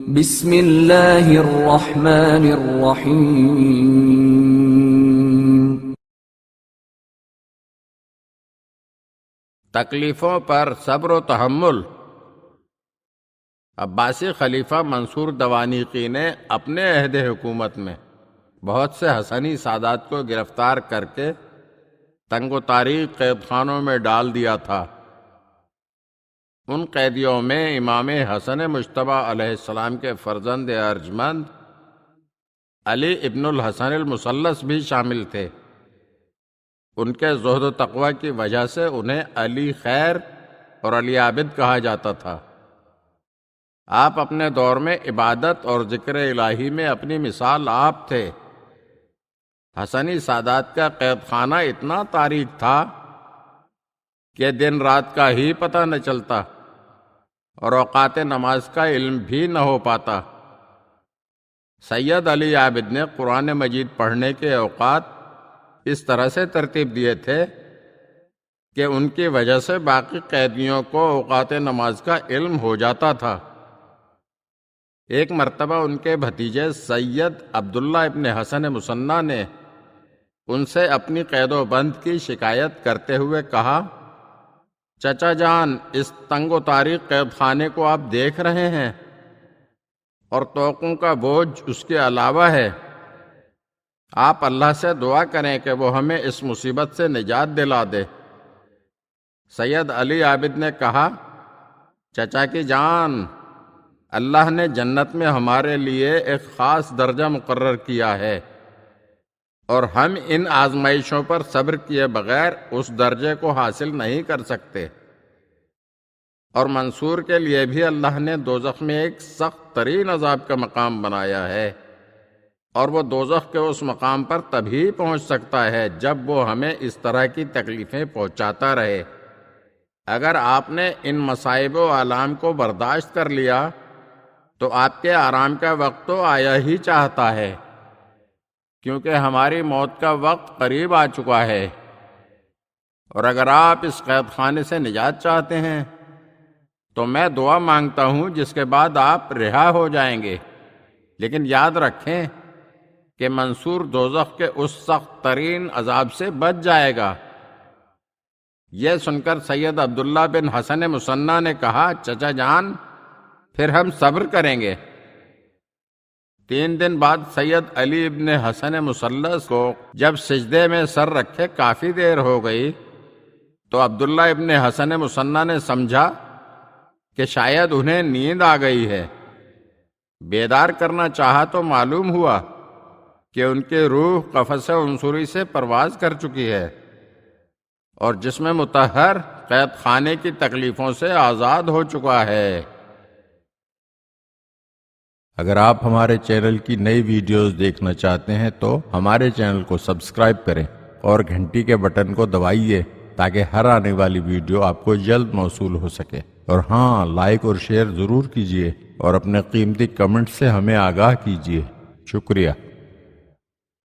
بسم اللہ الرحمن الرحیم۔ تکلیفوں پر صبر و تحمل۔ عباسی خلیفہ منصور دوانیقی نے اپنے عہد حکومت میں بہت سے حسنی سادات کو گرفتار کر کے تنگ و تاریک قید خانوں میں ڈال دیا تھا۔ ان قیدیوں میں امام حسن مجتبیٰ علیہ السلام کے فرزند ارجمند علی ابن الحسن المثلث بھی شامل تھے۔ ان کے زہد و تقوی کی وجہ سے انہیں علی خیر اور علی عابد کہا جاتا تھا۔ آپ اپنے دور میں عبادت اور ذکر الہی میں اپنی مثال آپ تھے۔ حسنی سادات کا قید خانہ اتنا تاریک تھا کہ دن رات کا ہی پتہ نہ چلتا اور اوقات نماز کا علم بھی نہ ہو پاتا۔ سید علی عابد نے قرآن مجید پڑھنے کے اوقات اس طرح سے ترتیب دیے تھے کہ ان کی وجہ سے باقی قیدیوں کو اوقات نماز کا علم ہو جاتا تھا۔ ایک مرتبہ ان کے بھتیجے سید عبداللہ ابن حسن مصنع نے ان سے اپنی قید و بند کی شکایت کرتے ہوئے کہا، چچا جان، اس تنگ و تاریک قید خانے کو آپ دیکھ رہے ہیں اور توقوں کا بوجھ اس کے علاوہ ہے۔ آپ اللہ سے دعا کریں کہ وہ ہمیں اس مصیبت سے نجات دلا دے۔ سید علی عابد نے کہا، چچا کی جان، اللہ نے جنت میں ہمارے لیے ایک خاص درجہ مقرر کیا ہے اور ہم ان آزمائشوں پر صبر کیے بغیر اس درجے کو حاصل نہیں کر سکتے۔ اور منصور کے لیے بھی اللہ نے دوزخ میں ایک سخت ترین عذاب کا مقام بنایا ہے، اور وہ دوزخ کے اس مقام پر تبھی پہنچ سکتا ہے جب وہ ہمیں اس طرح کی تکلیفیں پہنچاتا رہے۔ اگر آپ نے ان مصائب و آلام کو برداشت کر لیا تو آپ کے آرام کا وقت تو آیا ہی چاہتا ہے، کیونکہ ہماری موت کا وقت قریب آ چکا ہے۔ اور اگر آپ اس قید خانے سے نجات چاہتے ہیں تو میں دعا مانگتا ہوں جس کے بعد آپ رہا ہو جائیں گے، لیکن یاد رکھیں کہ منصور دوزخ کے اس سخت ترین عذاب سے بچ جائے گا۔ یہ سن کر سید عبداللہ بن حسن مصنع نے کہا، چچا جان، پھر ہم صبر کریں گے۔ 3 دن بعد سید علی ابن حسن مثلث کو جب سجدے میں سر رکھے کافی دیر ہو گئی تو عبداللہ ابن حسن مصنع نے سمجھا کہ شاید انہیں نیند آ گئی ہے۔ بیدار کرنا چاہا تو معلوم ہوا کہ ان کی روح قفس عنصری سے پرواز کر چکی ہے اور جسم مطہر قید خانے کی تکلیفوں سے آزاد ہو چکا ہے۔ اگر آپ ہمارے چینل کی نئی ویڈیوز دیکھنا چاہتے ہیں تو ہمارے چینل کو سبسکرائب کریں اور گھنٹی کے بٹن کو دبائیے تاکہ ہر آنے والی ویڈیو آپ کو جلد موصول ہو سکے۔ اور ہاں، لائک اور شیئر ضرور کیجیے اور اپنے قیمتی کمنٹ سے ہمیں آگاہ کیجیے۔ شکریہ۔